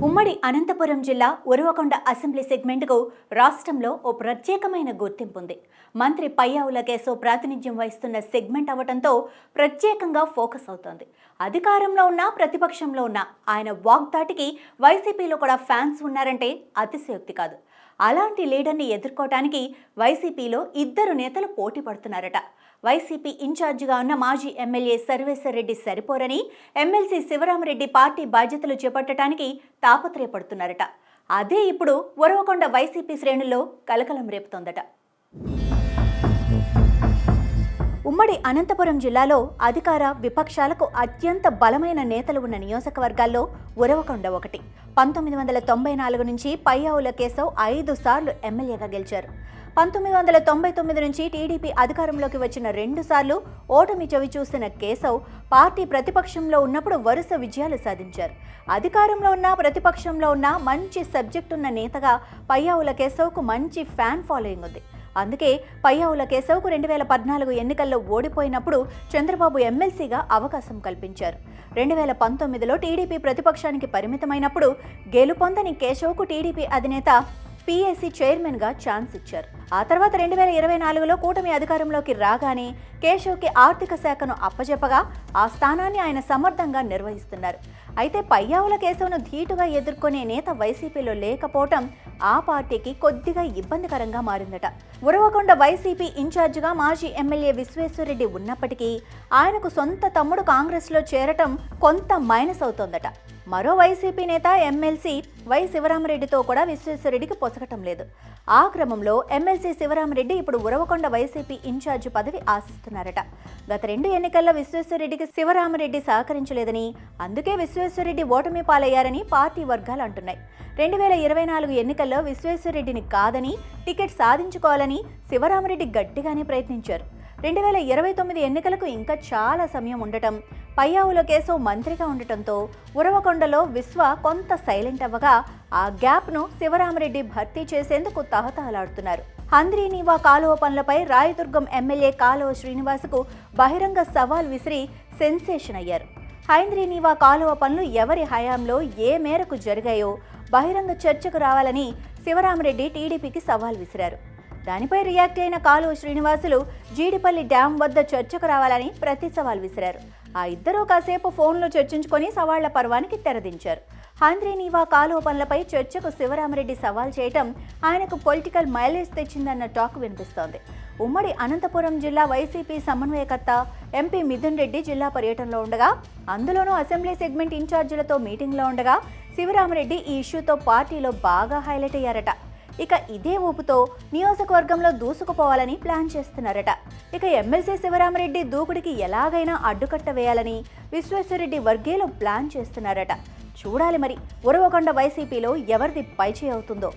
ఉమ్మడి అనంతపురం జిల్లా ఉరవకొండ అసెంబ్లీ సెగ్మెంట్కు రాష్ట్రంలో ఓ ప్రత్యేకమైన గుర్తింపు ఉంది. మంత్రి పయ్యావుల కేశవ్ ప్రాతినిధ్యం వహిస్తున్న సెగ్మెంట్ అవడంతో ప్రత్యేకంగా ఫోకస్ అవుతోంది. అధికారంలో ఉన్న ప్రతిపక్షంలో ఉన్న ఆయన వాగ్దాటికి వైసీపీలో కూడా ఫ్యాన్స్ ఉన్నారంటే అతిశయోక్తి కాదు. అలాంటి లీడర్ని ఎదుర్కోవటానికి వైసీపీలో ఇద్దరు నేతలు పోటీ పడుతున్నారట. వైసీపీ ఇన్ఛార్జిగా ఉన్న మాజీ ఎమ్మెల్యే సర్వేశ్వర్ రెడ్డి సరిపోరని ఎమ్మెల్సీ శివరామరెడ్డి పార్టీ బాధ్యతలు చేపట్టడానికి తాపత్రయపడుతున్నారట. అదే ఇప్పుడు ఉరవకొండ వైసీపీ శ్రేణుల్లో కలకలం రేపుతోందట. ఉమ్మడి అనంతపురం జిల్లాలో అధికార విపక్షాలకు అత్యంత బలమైన నేతలు ఉన్న నియోజకవర్గాల్లో ఉరవకొండ ఒకటి. 1994 నుంచి పయ్యావుల కేశవ్ 5 సార్లు ఎమ్మెల్యేగా గెలిచారు. 1999 నుంచి టీడీపీ అధికారంలోకి వచ్చిన 2 సార్లు ఓటమి చవి చూసిన కేశవ్ పార్టీ ప్రతిపక్షంలో ఉన్నప్పుడు వరుస విజయాలు సాధించారు. అధికారంలో ఉన్న ప్రతిపక్షంలో ఉన్న మంచి సబ్జెక్ట్ ఉన్న నేతగా పయ్యావుల కేశవ్కు మంచి ఫ్యాన్ ఫాలోయింగ్ ఉంది. అందుకే పయ్యావుల కేశవ్కు 2014 ఎన్నికల్లో ఓడిపోయినప్పుడు చంద్రబాబు ఎమ్మెల్సీగా అవకాశం కల్పించారు. 2019లో టీడీపీ ప్రతిపక్షానికి పరిమితమైనప్పుడు గెలుపొందని కేశవ్కు టీడీపీ అధినేత పీఏసీ చైర్మన్గా ఛాన్స్ ఇచ్చారు. ఆ తర్వాత 2024లో కూటమి అధికారంలోకి రాగానే కేశవ్కి ఆర్థిక శాఖను అప్పజెప్పగా ఆ స్థానాన్ని ఆయన సమర్థంగా నిర్వహిస్తున్నారు. అయితే పయ్యావుల కేశవ్ను ధీటుగా ఎదుర్కొనే నేత వైసీపీలో లేకపోవటం ఆ పార్టీకి కొద్దిగా ఇబ్బందికరంగా మారిందట. ఉరవకొండ వైసీపీ ఇన్ఛార్జిగా మాజీ ఎమ్మెల్యే విశ్వేశ్వర్ రెడ్డి ఉన్నప్పటికీ ఆయనకు సొంత తమ్ముడు కాంగ్రెస్లో చేరటం కొంత మైనస్ అవుతోందట. మరో వైసీపీ నేత ఎమ్మెల్సీ వై శివరామరెడ్డితో కూడా విశ్వేశ్వరరెడ్డికి పొసగటం లేదు. ఆ క్రమంలో ఎమ్మెల్సీ శివరామరెడ్డి ఇప్పుడు ఉరవకొండ వైసీపీ ఇన్ఛార్జి పదవి ఆశిస్తున్నారట. గత 2 ఎన్నికల్లో విశ్వేశ్వరరెడ్డికి శివరామరెడ్డి సహకరించలేదని, అందుకే విశ్వేశ్వరరెడ్డి ఓటమి పాలయ్యారని పార్టీ వర్గాలు అంటున్నాయి. 2024 ఎన్నికల్లో విశ్వేశ్వరరెడ్డిని కాదని టికెట్ సాధించుకోవాలని శివరామరెడ్డి గట్టిగానే ప్రయత్నించారు. 2029 ఎన్నికలకు ఇంకా చాలా సమయం ఉండటం, పయ్యావుల కేశవ్ మంత్రిగా ఉండటంతో ఉరవకొండలో విశ్వ కొంత సైలెంట్ అవ్వగా ఆ గ్యాప్ను శివరామరెడ్డి భర్తీ చేసేందుకు తహతహలాడుతున్నారు. హంద్రీనీవా కాలువ పనులపై రాయదుర్గం ఎమ్మెల్యే కాలువ శ్రీనివాసుకు బహిరంగ సవాల్ విసిరి సెన్సేషన్ అయ్యారు. హంద్రీనీవా కాలువ పనులు ఎవరి హయాంలో ఏ మేరకు జరిగాయో బహిరంగ చర్చకు రావాలని శివరామరెడ్డి టీడీపీకి సవాల్ విసిరారు. దానిపై రియాక్ట్ అయిన కాలువ శ్రీనివాసులు జీడిపల్లి డ్యాం వద్ద చర్చకు రావాలని ప్రతి సవాల్ విసిరారు. ఆ ఇద్దరూ కాసేపు ఫోన్లో చర్చించుకొని సవాళ్ల పర్వానికి తెరదించారు. హంద్రీనీవా కాలువ పనులపై చర్చకు శివరామరెడ్డి సవాల్ చేయటం ఆయనకు పొలిటికల్ మైలేజ్ తెచ్చిందన్న టాక్ వినిపిస్తోంది. ఉమ్మడి అనంతపురం జిల్లా వైసీపీ సమన్వయకర్త ఎంపీ మిథున్ రెడ్డి జిల్లా పర్యటనలో ఉండగా, అందులోనూ అసెంబ్లీ సెగ్మెంట్ ఇన్ఛార్జీలతో మీటింగ్లో ఉండగా శివరామరెడ్డి ఈ ఇష్యూతో పార్టీలో బాగా హైలైట్ అయ్యారట. ఇక ఇదే ఊపుతో నియోజకవర్గంలో దూసుకుపోవాలని ప్లాన్ చేస్తున్నారట. ఇక ఎమ్మెల్సీ శివరామరెడ్డి దూకుడికి ఎలాగైనా అడ్డుకట్ట వేయాలని విశ్వేశ్వరరెడ్డి వర్గీయులు ప్లాన్ చేస్తున్నారట. చూడాలి మరి ఉరవకొండ వైసీపీలో ఎవరిది పైచేయి అవుతుందో.